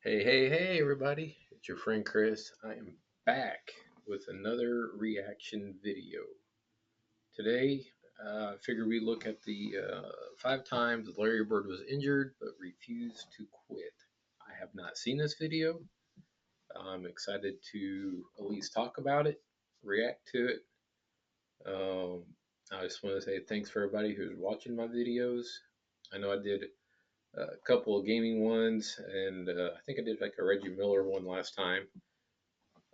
Hey, everybody. It's your friend Chris. I am back with another reaction video. Today, I figured we look at the 5 times Larry Bird was injured but refused to quit. I have not seen this video. I'm excited to at least talk about it, react to it. I just want to say thanks for everybody who's watching my videos. I know I did a couple of gaming ones, and I think I did like a Reggie Miller one last time.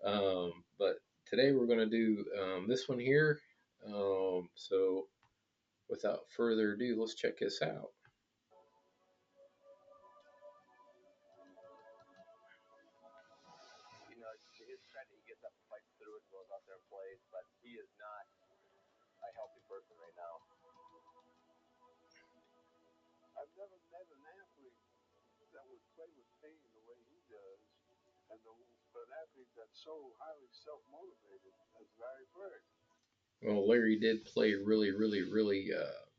But today we're going to do this one here. So without further ado, let's check this out. Well, Larry did play really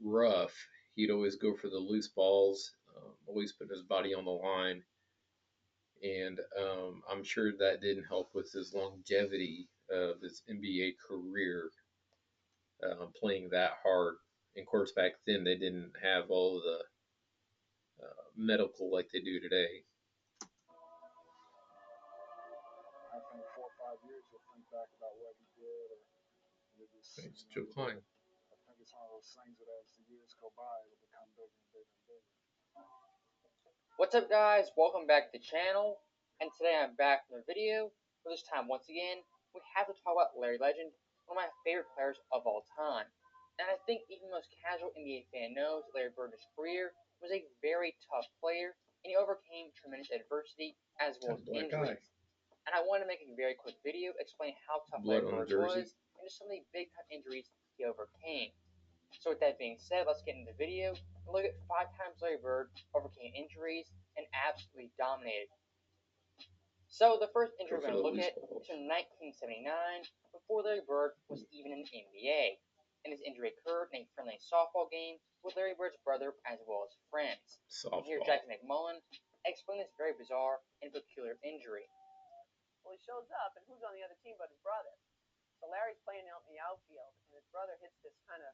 rough. He'd always go for the loose balls, always put his body on the line, and I'm sure that didn't help with his longevity of his NBA career, playing that hard. And of course, back then they didn't have all the medical like they do today. It's Joe Klein. What's up, guys? Welcome back to the channel, and today I'm back from a video. For this time, once again, we have to talk about Larry Legend, one of my favorite players of all time. And I think even the most casual NBA fan knows that Larry Bird in his career was a very tough player, and he overcame tremendous adversity as well Got a as black eye. injuries. And I want to make a very quick video explaining how tough Blood Larry on the Bird jersey. was and just some of the big time injuries he overcame. So with that being said, let's get into the video and look at 5 times Larry Bird overcame injuries and absolutely dominated. So the first injury Go we're for going the to look loose at balls. is from 1979, before Larry Bird was even in the NBA. And his injury occurred in a friendly softball game with Larry Bird's brother as well as friends. And here Softball. Jackie McMullen explained this very bizarre and peculiar injury. Well, he shows up, and who's on the other team but his brother? So Larry's playing out in the outfield, and his brother hits this kind of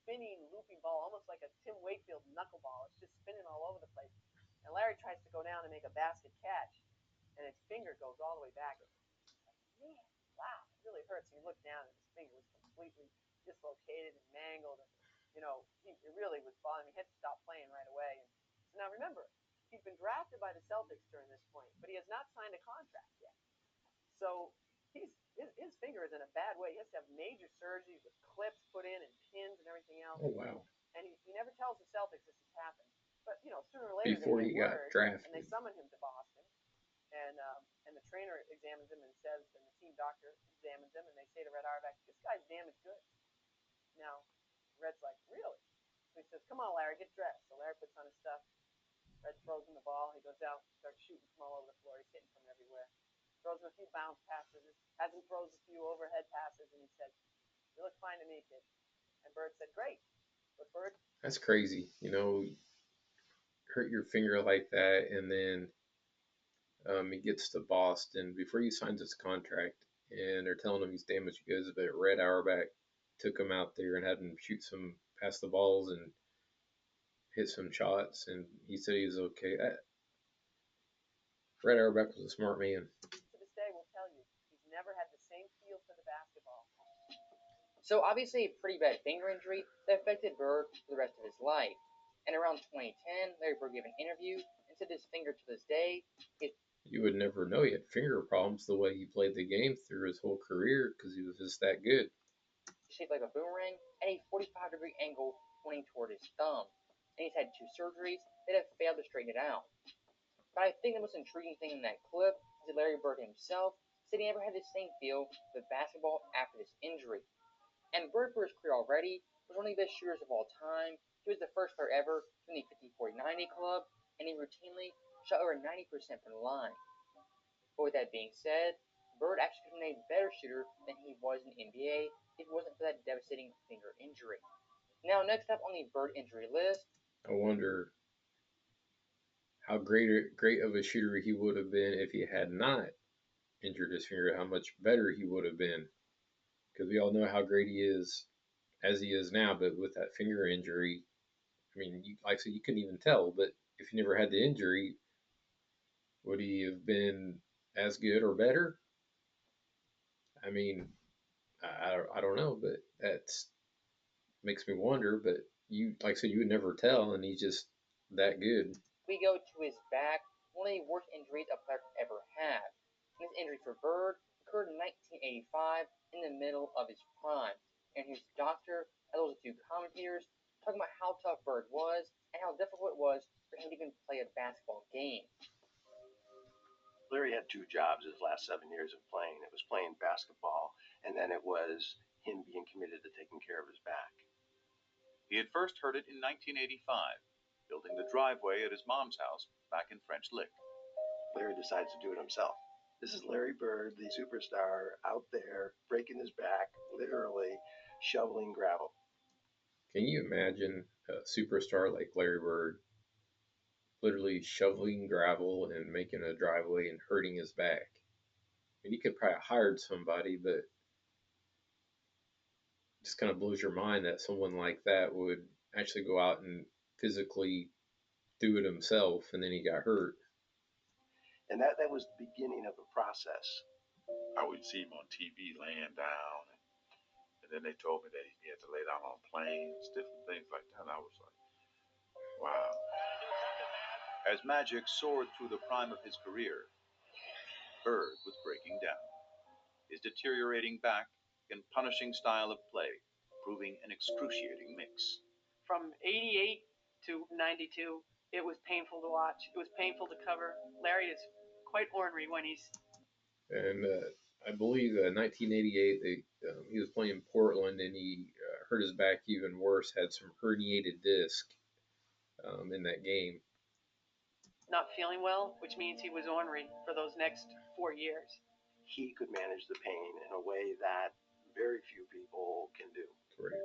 spinning, loopy ball, almost like a Tim Wakefield knuckleball. It's just spinning all over the place. And Larry tries to go down and make a basket catch, and his finger goes all the way back. It's like, man, wow, it really hurts. And you look down, and his finger was completely dislocated and mangled. And, it really was bothering me. He had to stop playing right away. And so now remember, he's been drafted by the Celtics during this point, but he has not signed a contract yet. So his finger is in a bad way. He has to have major surgery with clips put in and pins and everything else. Oh wow. And he never tells the Celtics this has happened. But sooner or later they Before get he got word, and they drafted. summon him to Boston. And the trainer examines him and says, and the team doctor examines him, and they say to Red Auerbach, "This guy's damaged goods." Now, Red's like, "Really?" So he says, "Come on, Larry, get dressed." So Larry puts on his stuff. Red throws him the ball. He goes out, starts shooting from all over the floor. He's hitting from everywhere. Throws him a few bounce passes. Has him throws a few overhead passes, and he said, "You look fine to me, kid." And Bird said, "Great." But Bird, That's crazy. Hurt your finger like that, and then he gets to Boston before he signs his contract, and they're telling him he's damaged goods. But Red Auerbach took him out there and had him shoot some past the balls and hit some shots, and he said he was okay. Red Auerbach was a smart man. to this day, will tell you he's never had the same feel for the basketball. So obviously a pretty bad finger injury that affected Bird for the rest of his life. And around 2010, Larry Bird gave an interview and said his finger to this day is You would never know he had finger problems the way he played the game through his whole career because he was just that good. shaped like a boomerang at a 45-degree angle pointing toward his thumb. And he's had 2 surgeries that have failed to straighten it out. But I think the most intriguing thing in that clip is that Larry Bird himself said he never had the same feel with basketball after this injury. And Bird, for his career already, was one of the best shooters of all time. He was the first player ever to win the 50-40-90 club, and he routinely shot over 90% from the line. But with that being said, Bird actually became a better shooter than he was in the NBA if it wasn't for that devastating finger injury. Now, next up on the Bird injury list, I wonder how great of a shooter he would have been if he had not injured his finger. How much better he would have been, because we all know how great he is as he is now. But with that finger injury, I mean, like I said, you couldn't even tell. But if he never had the injury, would he have been as good or better? I mean, I don't know, but that's makes me wonder. But you, like I said, you would never tell, and he's just that good. We go to his back, one of the worst injuries a player could ever have. And this injury for Bird occurred in 1985 in the middle of his prime. And his doctor, as well as a few commentators, talking about how tough Bird was and how difficult it was for him to even play a basketball game. Larry had two jobs his last 7 years of playing. It was playing basketball, and then it was him being committed to taking care of his back. He had first heard it in 1985, building the driveway at his mom's house back in French Lick. Larry decides to do it himself. This is Larry Bird, the superstar, out there breaking his back, literally shoveling gravel. Can you imagine a superstar like Larry Bird literally shoveling gravel and making a driveway and hurting his back? I mean, he could probably have hired somebody, but it just kind of blows your mind that someone like that would actually go out and physically do it himself, and then he got hurt. And that was the beginning of the process. I would see him on TV laying down, and then they told me that he had to lay down on planes, different things like that. And I was like, wow. As Magic soared through the prime of his career, Bird was breaking down. His deteriorating back and punishing style of play proving an excruciating mix. From 88 to 92, it was painful to watch. It was painful to cover. Larry is quite ornery when he's. And I believe 1988, he was playing Portland and he hurt his back even worse, had some herniated disc in that game. Not feeling well, which means he was ornery for those next 4 years. He could manage the pain in a way that very few people can do. Correct.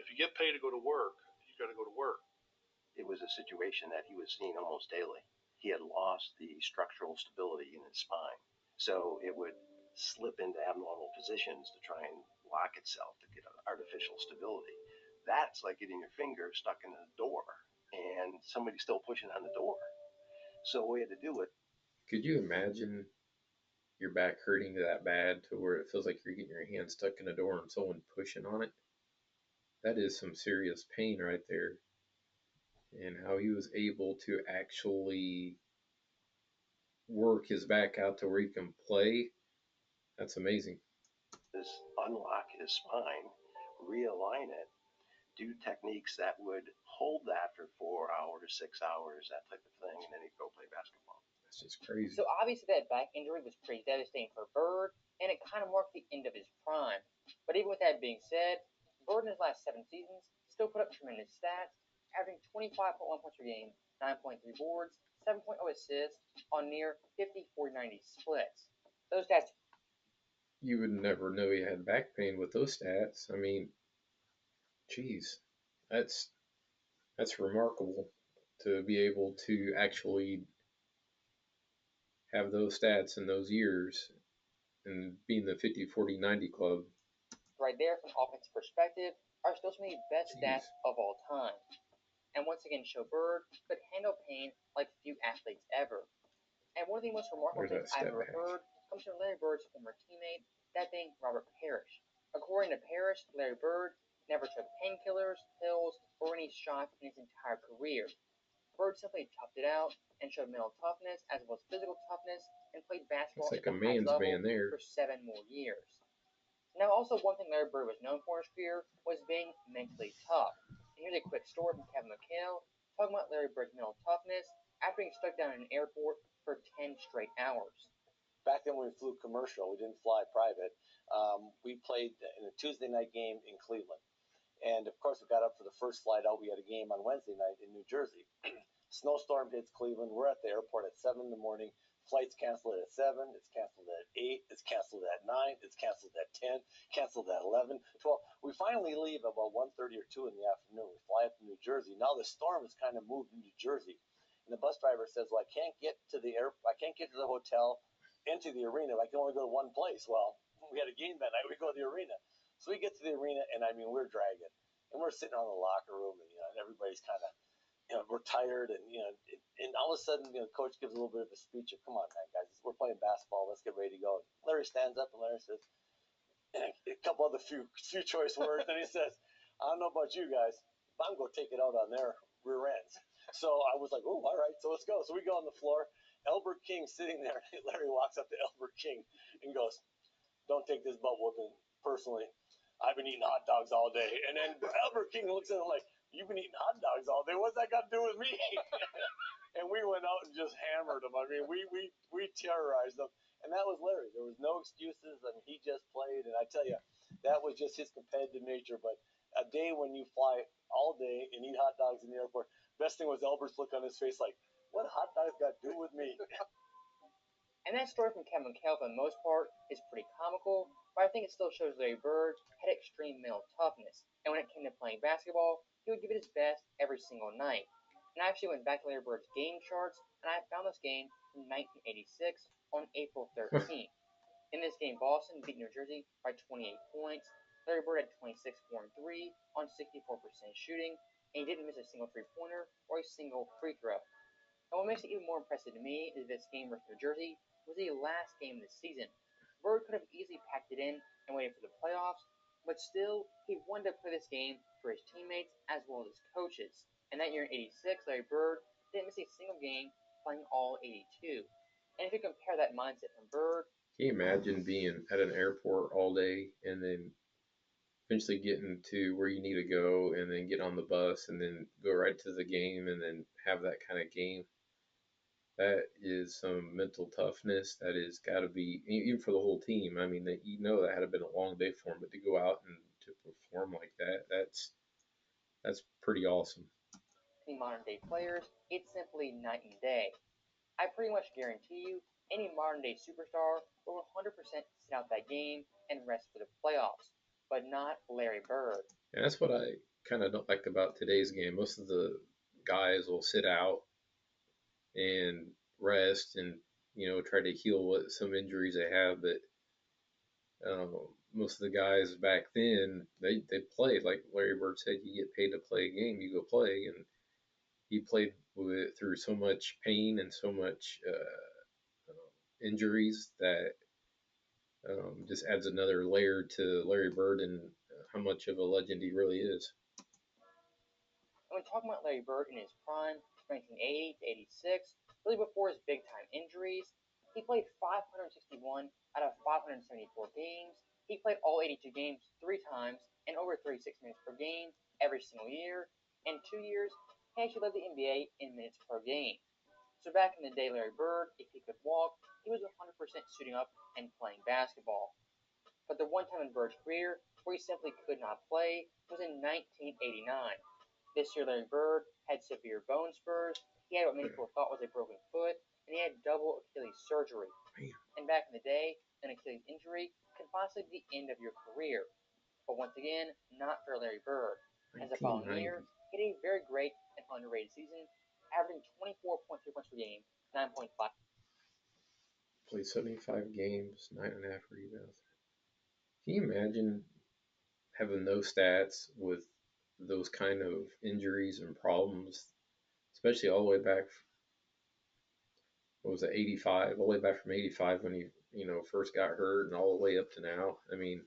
If you get paid to go to work, you got to go to work. It was a situation that he was seeing almost daily. He had lost the structural stability in his spine, so it would slip into abnormal positions to try and lock itself to get an artificial stability. That's like getting your finger stuck in a door and somebody's still pushing on the door. So we had to do it. Could you imagine your back hurting that bad to where it feels like you're getting your hand stuck in a door and someone pushing on it? That is some serious pain right there. And how he was able to actually work his back out to where he can play, that's amazing. Just unlock his spine, realign it, do techniques that would hold that for 4 hours, 6 hours, that type of thing, and then he'd go play basketball. That's just crazy. So obviously that back injury was pretty devastating for Bird, and it kind of marked the end of his prime. But even with that being said, Bird in his last 7 seasons still put up tremendous stats, averaging 25.1 points per game, 9.3 boards, 7.0 assists on near 50-40-90 splits. Those stats. You would never know he had back pain with those stats. I mean, geez, that's remarkable to be able to actually have those stats in those years and be in the 50-40-90 club. Right there, from an offensive perspective, are still some of the best stats of all time. And once again, show Bird could handle pain like few athletes ever. And one of the most remarkable things I've ever heard comes from Larry Bird's former teammate, that being Robert Parrish. According to Parrish, Larry Bird never took painkillers, pills, or any shots in his entire career. Bird simply toughed it out and showed mental toughness as well as physical toughness and played basketball at the highest level for 7 more years. Now, also one thing Larry Bird was known for in his career was being mentally tough. And here's a quick story from Kevin McHale talking about Larry Bird's mental toughness after being stuck down in an airport for 10 straight hours. Back then when we flew commercial, we didn't fly private. We played in a Tuesday night game in Cleveland. And of course, we got up for the first flight out. We had a game on Wednesday night in New Jersey. Snowstorm hits Cleveland. We're at the airport at 7 in the morning. Flight's canceled at 7. It's canceled at 8. It's canceled at 9. It's canceled at 10. Canceled at 11, 12. We finally leave about 1:30 or 2 in the afternoon. We fly up to New Jersey. Now the storm has kind of moved to New Jersey. And the bus driver says, "Well, I can't get to the hotel, into the arena. I can only go to one place." Well, we had a game that night. We go to the arena, so we get to the arena, and I mean, we're dragging, and we're sitting on the locker room, and and everybody's kind of, we're tired, and and all of a sudden, coach gives a little bit of a speech of, "Come on, man, guys, we're playing basketball. Let's get ready to go." Larry stands up, and Larry says a couple other few choice words, and he says, "I don't know about you guys, but I'm going to take it out on their rear ends." So I was like, "Oh, all right, so let's go." So we go on the floor. Albert King sitting there. Larry walks up to Albert King and goes, "Don't take this butt whooping personally. I've been eating hot dogs all day." And then Albert King looks at him like, "You've been eating hot dogs all day? What's that got to do with me?" And we went out and just hammered him. I mean, we terrorized them. And that was Larry. There was no excuses. I mean, he just played. And I tell you, that was just his competitive nature. But a day when you fly all day and eat hot dogs in the airport, best thing was Albert's look on his face like, "What hot dogs got to do with me?" And that story from Kevin McHale, for the most part, is pretty comical, but I think it still shows Larry Bird had extreme mental toughness, and when it came to playing basketball, he would give it his best every single night. And I actually went back to Larry Bird's game charts, and I found this game from 1986 on April 13th. In this game, Boston beat New Jersey by 28 points. Larry Bird had 26, 4, and 3 on 64% shooting, and he didn't miss a single three-pointer or a single free throw. And what makes it even more impressive to me is this game versus New Jersey was the last game of the season. Bird could have easily packed it in and waited for the playoffs, but still, he wanted to play this game for his teammates as well as his coaches. And that year in '86, Larry Bird didn't miss a single game, playing all 82. And if you compare that mindset from Bird, Can you imagine being at an airport all day and then eventually getting to where you need to go and then get on the bus and then go right to the game and then have that kind of game? That is some mental toughness. That is got to be even for the whole team. I mean, that that had been a long day for him, but to go out and to perform like that, that's pretty awesome. modern day players, it's simply night and day. I pretty much guarantee you any modern day superstar will 100% sit out that game and rest for the playoffs, but not Larry Bird. And that's what I kind of don't like about today's game. Most of the guys will sit out and rest and try to heal what some injuries they have, but most of the guys back then they played like Larry Bird said. You get paid to play a game, you go play, and he played through so much pain and so much injuries that just adds another layer to Larry Bird and how much of a legend he really is. And when talking about Larry Bird in his prime, 1980 to 86, really before his big time injuries, he played 561 out of 574 games. He played all 82 games 3 times and over 36 minutes per game every single year. In 2 years, he actually led the NBA in minutes per game. So back in the day, Larry Bird, if he could walk, he was 100% suiting up and playing basketball. But the one time in Bird's career where he simply could not play was in 1989. This year, Larry Bird had severe bone spurs. He had what many people thought was a broken foot, and he had double Achilles surgery. And back in the day, an Achilles injury can possibly be the end of your career. But once again, not for Larry Bird. As the following year, he had a very great and underrated season, averaging 24.3 points per game, 9.5. Played 75 games, 9.5 rebounds. Can you imagine having those stats with those kind of injuries and problems, especially all the way back? What was it, 85? All the way back from 85 when he, first got hurt, and all the way up to now. I mean,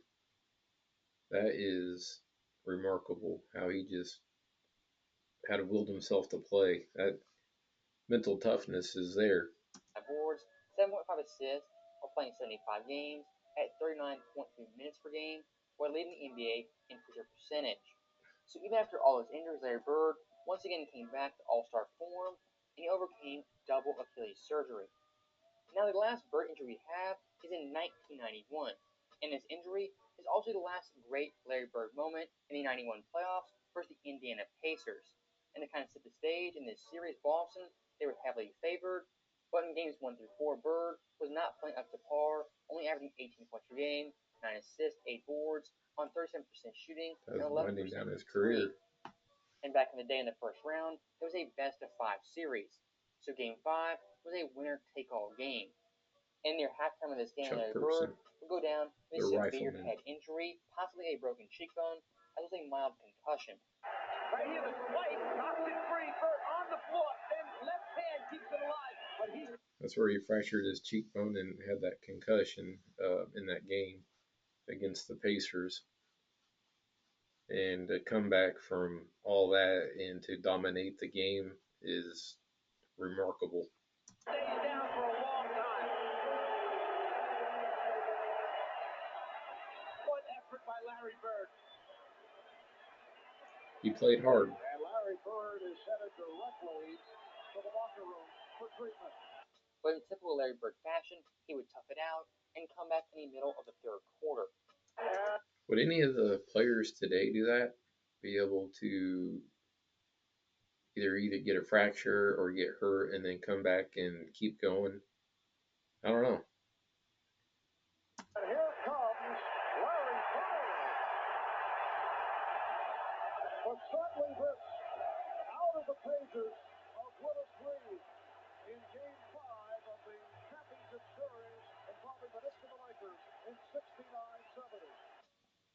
that is remarkable how he just had to willed himself to play. That mental toughness is there. Boards, 7.5 assists while playing 75 games at 39.3 minutes per game, while leading the NBA in free throw percentage. So even after all his injuries, Larry Bird once again came back to all-star form, and he overcame double Achilles surgery. Now the last Bird injury we have is in 1991, and this injury is also the last great Larry Bird moment in the '91 playoffs versus the Indiana Pacers. And to kind of set the stage in this series, Boston, they were heavily favored, but in games 1 through 4, Bird was not playing up to par, only averaging 18 points per game, 9 assists, 8 boards, on 37% shooting, and 11% winding down his career. And back in the day in the first round, it was a best of 5 series. So Game 5 was a winner-take-all game. In near halftime of this game, Chuck Larry Person, Bird would go down with the a severe rifleman. head injury, possibly a broken cheekbone, as well as a mild concussion. Right here, the swipe knocks it free. Bird on the floor, then left hand keeps it alive. But he's That's where he fractured his cheekbone and had that concussion in that game against the Pacers. And to come back from all that and to dominate the game is remarkable. stays down for a long time. What effort by Larry Bird. He played hard. And Larry Bird is headed directly to the locker room for treatment. But in typical Larry Bird fashion, he would tough it out and come back in the middle of the third quarter. Would any of the players today do that? Be able to either get a fracture or get hurt and then come back and keep going? I don't know. And here comes Larry Bird. But certainly this out of the pages of Willis Reed in Game 5 of the championship series involving the Knicks and the Lakers in 69-70.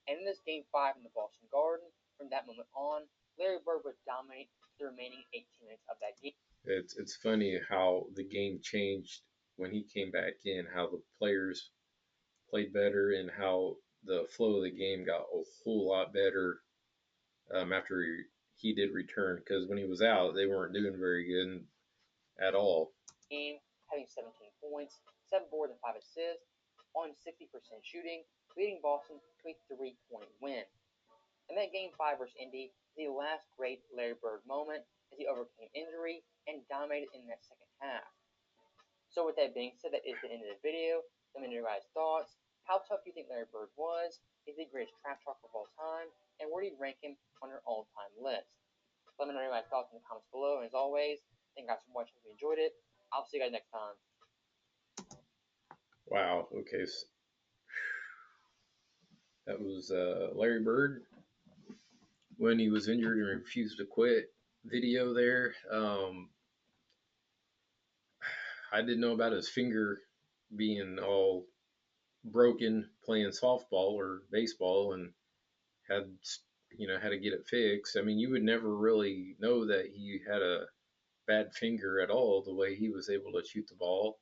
And in this Game 5 in the Boston Garden, from that moment on, Larry Bird would dominate the remaining 18 minutes of that game. It's funny how the game changed when he came back in, how the players played better and how the flow of the game got a whole lot better after he did return, because when he was out, they weren't doing very good at all. Game, having 17 points, 7 boards, and 5 assists, on 60% shooting, leading Boston to a 3-point win. And that Game 5 versus Indy is the last great Larry Bird moment as he overcame injury and dominated in that second half. So with that being said, that is the end of the video. Let me know your guys' thoughts. How tough do you think Larry Bird was? Is he the greatest trash talker of all time? And where do you rank him on your all-time list? Let me know your guys' thoughts in the comments below. And as always, thank you guys for watching. If you enjoyed it, I'll see you guys next time. Wow. Okay. So that was Larry Bird when he was injured and refused to quit video there. I didn't know about his finger being all broken playing softball or baseball and had had to get it fixed. I mean, you would never really know that he had a bad finger at all, the way he was able to shoot the ball,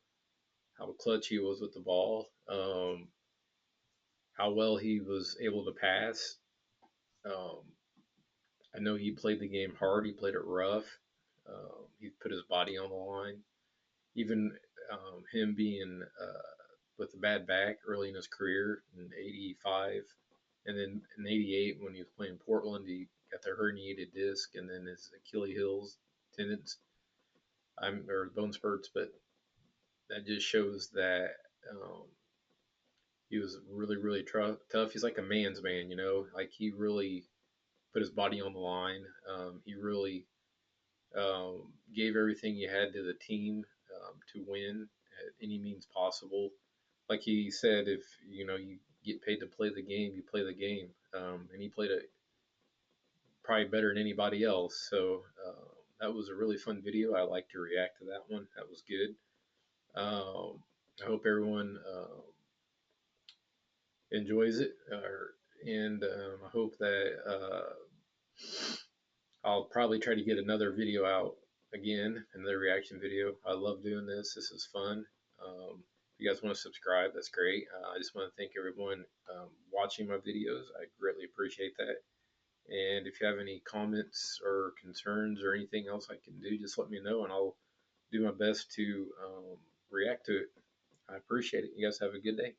how clutch he was with the ball, how well he was able to pass. I know he played the game hard. He played it rough. He put his body on the line. Even him being with a bad back early in his career in '85, and then in '88 when he was playing Portland, he got the herniated disc and then his Achilles tendons, or bone spurts. But that just shows that he was really, really tough. He's like a man's man, like he really put his body on the line. He really gave everything he had to the team to win at any means possible. Like he said, if you get paid to play the game, you play the game, and he played it probably better than anybody else. So that was a really fun video. I like to react to that one. That was good. I hope everyone enjoys it, and I hope that I'll probably try to get another video out again, another reaction video. I love doing this. This is fun. If you guys want to subscribe, that's great. I just want to thank everyone watching my videos. I greatly appreciate that. And if you have any comments or concerns or anything else I can do, just let me know and I'll do my best to react to it. I appreciate it. You guys have a good day.